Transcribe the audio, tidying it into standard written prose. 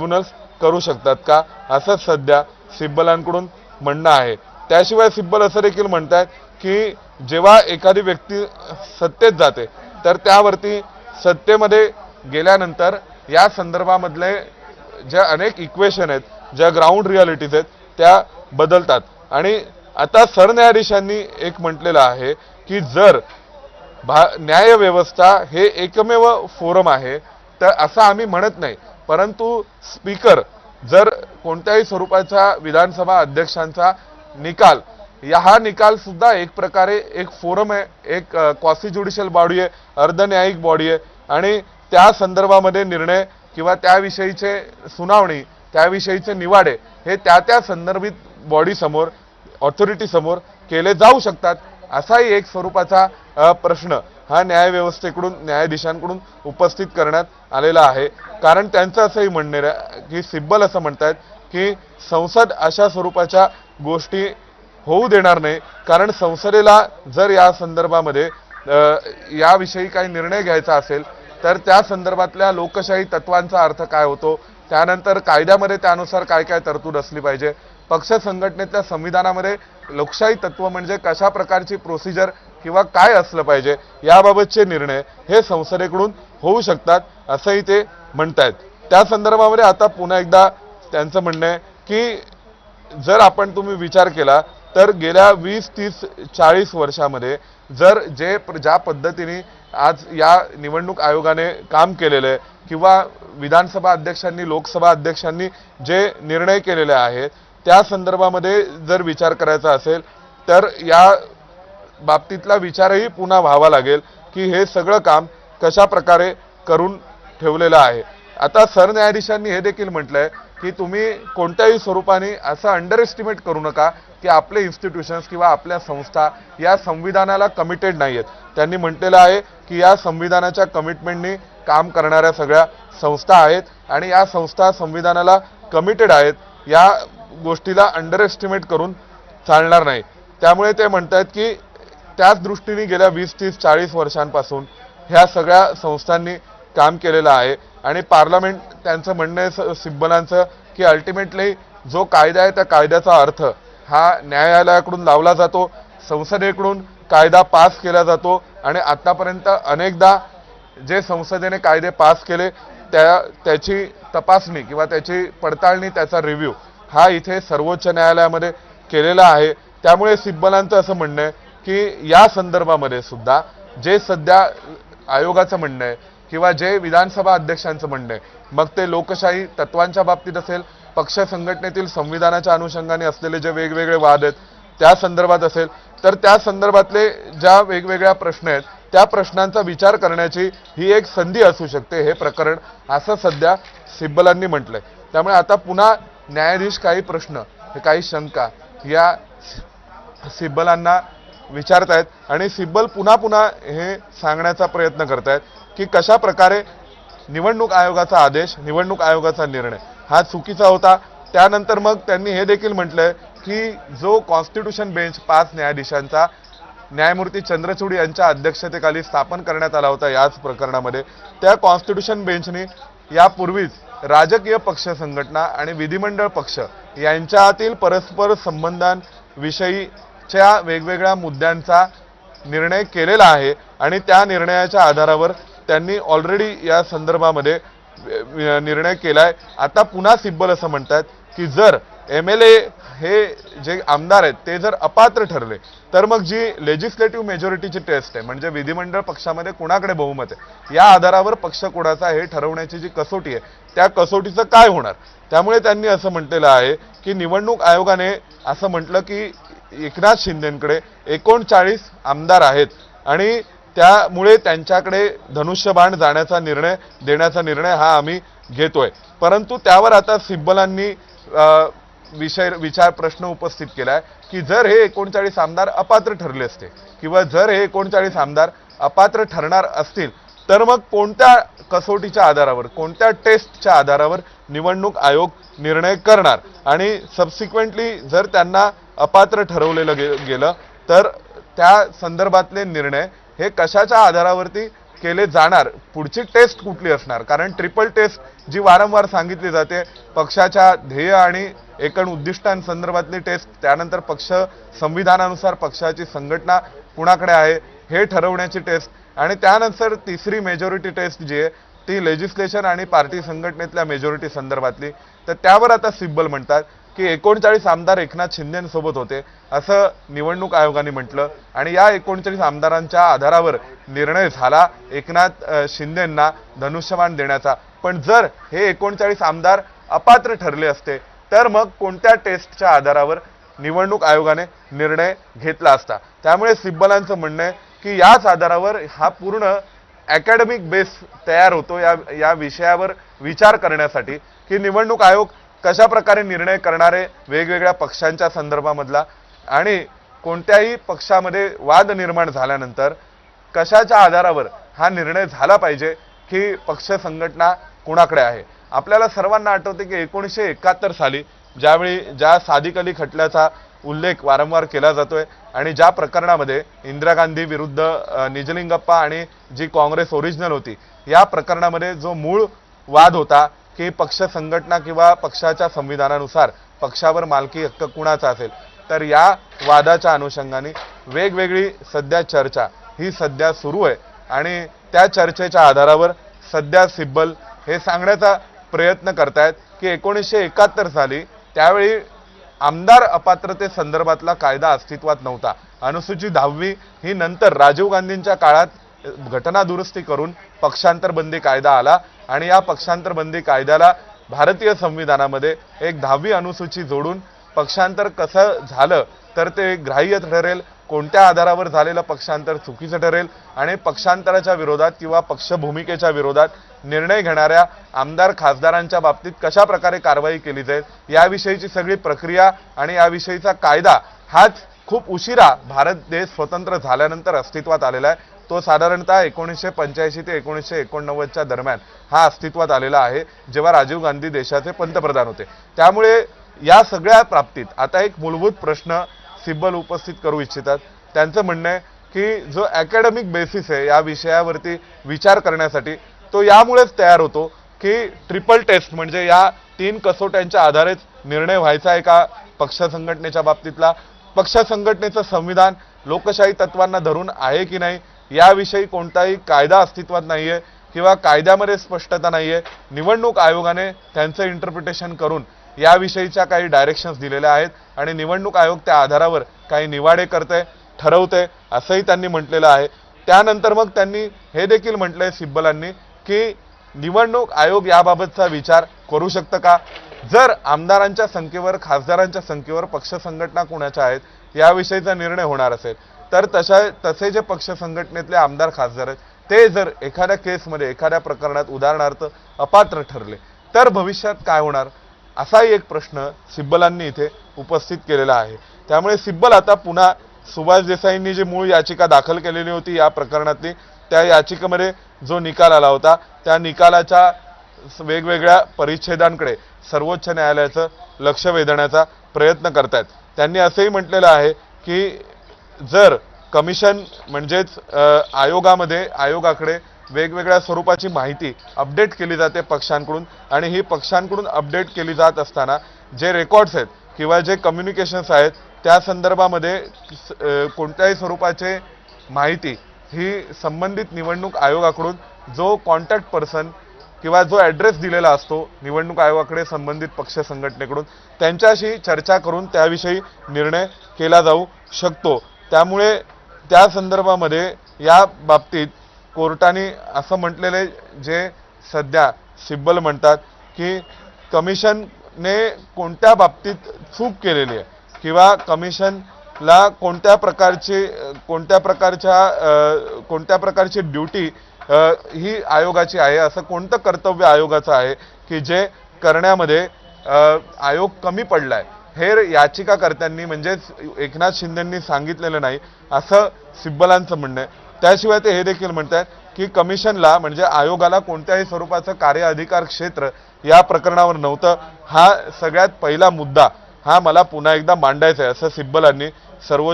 Tribunals करू शकतात का, असं सध्या सिब्बलांकडून म्हणणं आहे। त्याशिवाय सिब्बल असं देखील म्हणतात की जेव्हा एखादी व्यक्ती सत्तेत जाते तर त्यावरती सत्तेमध्ये गेल्यानंतर या संदर्भामधले ज्या अनेक इक्वेशन आहेत, ज्या ग्राउंड रियालिटीज आहेत त्या बदलतात। आणि आता सरन्यायाधीशांनी एक म्हटलेलं आहे की जर न्याय व्यवस्था हे एकमेव फोरम आहे तर असं आम्ही म्हणत नाही, परंतु स्पीकर जर कोणत्याही स्वरूपाचा विधानसभा अध्यक्षांचा निकाल हा निकाल सुद्धा एक प्रकारे एक फोरम आहे, एक क्वासी ज्युडिशियल बॉडी आहे, अर्धन्यायिक बॉडी आहे आणि त्या संदर्भामध्ये निर्णय किंवा त्याविषयीचे सुनावणी त्याविषयीचे निवाडे हे त्या संदर्भित बॉडी समोर ऑथॉरिटी समोर केले जाऊ शकतात। असाही एक स्वरूपाचा प्रश्न हा न्यायव्यवस्थेकडून न्यायाधीशांकडून उपस्थित करण्यात आलेला आहे। कारण त्यांचं असंही म्हणणं आहे की सिब्बल असं म्हणतात की संसद अशा स्वरूपाच्या गोष्टी होऊ देणार नाही, कारण संसदेला जर या संदर्भामध्ये याविषयी काही निर्णय घ्यायचा असेल तर त्या संदर्भातल्या लोकशाही तत्वांचा अर्थ काय होतो, त्यानंतर कायद्यामध्ये त्यानुसार काय काय तरतूद असली पाहिजे, पक्ष संघटनेतल्या संविधानामध्ये लोकशाही तत्व म्हणजे कशा प्रकारची प्रोसिजर किंवा काय असलं पाहिजे याबाबतचे निर्णय हे संसदेकडून होऊ शकतात असंही ते म्हणतायत। त्या संदर्भामध्ये आता पुन्हा एकदा त्यांचं म्हणणं आहे की जर तुम्ही विचार केला तर गेल्या 20, 30, 40 वर्षामध्ये जर ज्या पद्धतीने आज या निवडणूक आयोगाने काम केलेलं आहे किंवा विधानसभा अध्यक्षांनी लोकसभा अध्यक्षांनी जे निर्णय केलेले आहेत त्या संदर्भामध्ये जर विचार करायचा असेल तर या बाबतीतला विचारही पुन्हा व्हावा लागेल की हे सगळं काम कशा प्रकारे करून ठेवलेलं आहे। आता सरन्यायाधीशांनी हे देखील म्हटलंय की तुम्ही कोणत्याही स्वरूपाने असं अंडर एस्टिमेट करू नका की आपले इन्स्टिट्यूशन्स किंवा आपल्या संस्था या संविधानाला कमिटेड नाहीयेत। त्यांनी म्हटलेलं आहे की या संविधानाच्या कमिटमेंटनी काम करणाऱ्या सगळ्या संस्था आहेत आणि या संस्था संविधानाला कमिटेड आहेत, या गोष्टीला अंडर एस्टिमेट करून चालणार नाही। त्यामुळे ते म्हणतात की त्याच दृष्टीने गेल्या 20, 30, 40 वर्षांपासून ह्या सगळ्या संस्थांनी काम केलेलं आहे आणि पार्लमेंट त्यांचं म्हणणं आहे सिब्बलांचं की अल्टिमेटली जो कायदा आहे त्या कायद्याचा अर्थ हा न्यायालयाकडून लावला जातो, संसदेकडून कायदा पास केला जातो आणि आतापर्यंत अनेकदा जे संसदेने कायदे पास केले त्याची तपासणी किंवा त्याची पडताळणी त्याचा रिव्ह्यू हा इथे सर्वोच्च न्यायालयामध्ये केलेला आहे। त्यामुळे सिब्बलांचं असं म्हणणं आहे की या संदर्भामध्ये सुद्धा जे सध्या आयोगाचं म्हणणं आहे किंवा जे विधानसभा अध्यक्षांचं म्हणणं आहे, मग ते लोकशाही तत्वांच्या बाबतीत असेल, पक्ष संघटनेतील संविधानाच्या अनुषंगाने असलेले जे वेगवेगळे वाद आहेत त्या संदर्भात असेल, तर त्या संदर्भातले ज्या वेगवेगळ्या प्रश्न आहेत त्या प्रश्नांचा विचार करण्याची ही एक संधी असू शकते हे प्रकरण, असं सध्या सिब्बलांनी म्हटलंय। त्यामुळे आता पुन्हा न्यायाधीश काही प्रश्न काही शंका या सिब्बलांना विचारतायत आणि सिब्बल पुन्हा हे सांगण्याचा प्रयत्न करतायत की कशा प्रकारे निवडणूक आयोगाचा आदेश, निवडणूक आयोगाचा निर्णय हा चुकीचा होता। त्यानंतर मग त्यांनी हे देखील म्हटलंय की जो कॉन्स्टिट्यूशन बेंच 5 न्यायाधीशांचा न्यायमूर्ती चंद्रचूड यांच्या अध्यक्षतेखाली स्थापन करण्यात आला होता याच प्रकरणामध्ये, त्या कॉन्स्टिट्यूशन बेंचने यापूर्वीच राजकीय पक्ष संघटना आणि विधिमंडळ पक्ष यांच्यातील परस्पर संबंधांविषयीच्या वेगवेगळ्या मुद्द्यांचा निर्णय केलेला आहे आणि त्या निर्णयाच्या आधारावर त्यांनी ऑलरेडी या संदर्भामध्ये निर्णय केलाय। आता पुन्हा सिब्बल असं म्हणतात की जर MLA हे जे आमदार आहेत ते जर अपात्र ठरले तर मग जी लेजिस्लेटिव्ह मेजॉरिटीची टेस्ट आहे म्हणजे विधिमंडळ पक्षामध्ये कुणाकडे बहुमत आहे या आधारावर पक्ष कोणाचा हे ठरवण्याची जी कसोटी आहे त्या कसोटीचं काय होणार। त्यामुळे त्यांनी असं म्हटलेलं आहे की निवडणूक आयोगाने असं म्हटलं की एकनाथ शिंदेंकडे 39 आमदार आहेत आणि त्यामुळे त्यांच्याकडे धनुष्यबाण देण्याचा निर्णय हा आम्ही घेतोय। परंतु त्यावर आता सिब्बलांनी प्रश्न उपस्थित केलाय की जर हे 39 आमदार अपात्र ठरले असते किंवा जर हे 39 आमदार अपात्र ठरणार असतील तर मग कोणत्या कसोटीच्या आधारावर, कोणत्या टेस्टच्या आधारावर निवडणूक आयोग निर्णय करणार आणि सबसिक्वेंटली जर त्यांना अपात्र ठरवलेलं गेलं तर त्या संदर्भातले निर्णय हे कशाच्या आधारावरती केले जाणार, पुढची टेस्ट कुठली असणार? कारण ट्रिपल टेस्ट जी वारंवार सांगितली जाते, पक्षाच्या ध्येय आणि एकूण उद्दिष्टांसंदर्भातली टेस्ट, त्यानंतर पक्ष संविधानानुसार पक्षाची संघटना कुणाकडे आहे हे ठरवण्याची टेस्ट, आणि त्यानंतर तिसरी मेजॉरिटी टेस्ट जी आहे ती लेजिस्लेशन आणि पार्टी संघटनेतल्या मेजॉरिटी संदर्भातली. तर त्यावर आता सिब्बल म्हणतात की 39 आमदार एकनाथ शिंदेंसोबत होते असं निवडणूक आयोगाने म्हटलं, आणि या 39 आमदारांच्या आधारावर निर्णय झाला एकनाथ शिंदेंना धनुष्यबाण देण्याचा. पण जर हे 39 आमदार अपात्र ठरले असते तर मग कोणत्या टेस्टच्या आधारावर निवडणूक आयोगाने निर्णय घेतला असता? त्यामुळे सिब्बलांचं म्हणणं आहे की याच आधारावर हा पूर्ण अकॅडमिक बेस तयार होतो या विषयावर विचार करण्यासाठी की निवडणूक आयोग कशा प्रकारे निर्णय करणारे वेगवेगळ्या पक्षांच्या संदर्भामधला, आणि कोणत्याही पक्षामध्ये वाद निर्माण झाल्यानंतर कशाच्या आधारावर हा निर्णय झाला पाहिजे की पक्ष संघटना कुणाकडे आहे. आपल्याला सर्वांना आठवते की 1971 साली ज्या सादिक अली खटल्याचा उल्लेख वारंवार केला जातोय आणि ज्या प्रकरणामध्ये इंदिरा गांधी विरुद्ध निजलिंगप्पा आणि जी काँग्रेस ओरिजिनल होती या प्रकरणामध्ये जो मूळ वाद होता की पक्ष संघटना किंवा पक्षाच्या संविधानानुसार पक्षावर मालकी हक्क कुणाचा असेल, तर या वादाच्या अनुषंगाने वेगवेगळी सध्या चर्चा ही सध्या सुरू आहे, आणि त्या चर्चेच्या आधारावर सध्या सिब्बल हे सांगण्याचा प्रयत्न करतायत की 1971 साली त्यावेळी आमदार अपात्रते संदर्भातला कायदा अस्तित्वात नव्हता. अनुसूचित 10वी ही नंतर राजीव गांधींच्या काळात घटना दुरुस्ती करून पक्षांतर बंदी कायदा आला, आणि या पक्षांतर बंदी कायद्याला भारतीय संविधानामध्ये एक 10वी अनुसूची जोडून पक्षांतर कसं झालं तर ते ग्राह्य ठरेल, कोणत्या आधारावर झालेलं पक्षांतर चुकीचं ठरेल, आणि पक्षांतराच्या विरोधात किंवा पक्ष भूमिकेच्या विरोधात निर्णय घेणाऱ्या आमदार खासदारांच्या बाबतीत कशा प्रकारे कारवाई केली जाईल याविषयीची सगळी प्रक्रिया आणि याविषयीचा कायदा हाच खूप उशिरा भारत देश स्वतंत्र झाल्यानंतर अस्तित्वात आलेला आहे. तो साधारणतः 1985 ते 1989च्या दरम्यान हा अस्तित्वात आलेला आहे, जेव्हा राजीव गांधी देशाचे पंतप्रधान होते. त्यामुळे या सगळ्या बाबतीत आता एक मूलभूत प्रश्न सिब्बल उपस्थित करू इच्छितात. त्यांचं म्हणणं आहे की जो अकॅडमिक बेसिस आहे या विषयावरती विचार करण्यासाठी तो यामुळेच तयार होतो की ट्रिपल टेस्ट म्हणजे या 3 कसोट्यांच्या आधारेच निर्णय व्हायचा आहे का पक्ष संघटनेच्या बाबतीतला, पक्ष संघटनेचं संविधान लोकशाही तत्वांना धरून आहे की नाही याविषयी कोणताही कायदा अस्तित्वात नाहीये किंवा कायद्यामध्ये स्पष्टता नाहीये. निवडणूक आयोगाने त्यांचं इंटरप्रिटेशन करून याविषयीच्या काही डायरेक्शन्स दिलेल्या आहेत आणि निवडणूक आयोग त्या आधारावर काही निवाडे करते ठरवते असंही त्यांनी म्हटलेलं आहे. त्यानंतर मग त्यांनी हे देखील म्हटलंय सिब्बलांनी की निवडणूक आयोग याबाबतचा विचार करू शकतं का, जर आमदारांच्या संख्येवर खासदारांच्या संख्येवर पक्ष संघटना कुणाच्या आहेत याविषयीचा निर्णय होणार असेल तर तसे जे पक्ष संघटनेतले आमदार खासदार आहेत ते जर एखाद्या केसमध्ये एखाद्या प्रकरणात उदाहरणार्थ अपात्र ठरले तर भविष्यात काय होणार, असाही एक प्रश्न सिब्बलांनी इथे उपस्थित केलेला आहे. त्यामुळे सिब्बल आता पुन्हा सुभाष देसाईंनी जी मूळ याचिका दाखल केलेली होती या प्रकरणातली त्या याचिकेमध्ये जो निकाल आला होता त्या निकालाच्या वेगवेगळ्या परिच्छेदांकडे सर्वोच्च न्यायालयाचं लक्ष वेधण्याचा प्रयत्न करतायत. त्यांनी असंही म्हटलेलं आहे की जर कमिशन म्हणजेच आयोगाकडे वेगवेगळ्या स्वरूपाची माहिती अपडेट केली जाते पक्षांकडून आणि ही पक्षांकडून अपडेट केली जात असताना जे रेकॉर्ड्स आहेत किंवा जे कम्युनिकेशन्स आहेत त्या संदर्भामध्ये कोणत्याही स्वरूपाचे माहिती ही संबंधित निवडणूक आयोगाकडून जो कॉन्टॅक्ट पर्सन किंवा जो ॲड्रेस दिलेला असतो निवडणूक आयोगाकडे संबंधित पक्ष संघटनेकडून त्यांच्याशी चर्चा करून त्याविषयी निर्णय केला जाऊ शकतो. त्यामुळे त्या संदर्भामध्ये या बाबतीत कोर्टाने असं म्हटलेले जे सध्या सिब्बल म्हणतात की कमिशनने कोणत्या बाबतीत चूक केलेली आहे किंवा कमिशनला कोणत्या प्रकारची ड्युटी ही आयोगाची आहे, असं कोणतं कर्तव्य आयोगाचं आहे की जे करण्यामध्ये आयोग कमी पडलाय हे याचिकाकर्त्यांनी म्हणजेच एकनाथ शिंदेंनी सांगितलेलं नाही असं सिब्बलांचं म्हणणं आहे. त्याशिवाय ते हे देखील म्हणतात की कमिशनला म्हणजे आयोगाला कोणत्याही स्वरूपाचं कार्य अधिकार क्षेत्र या प्रकरणावर नव्हतं. हा सगळ्यात पहिला मुद्दा हा मला पुन्हा एकदा मांडायचा आहे असं सिब्बलांनी सर्वोच्च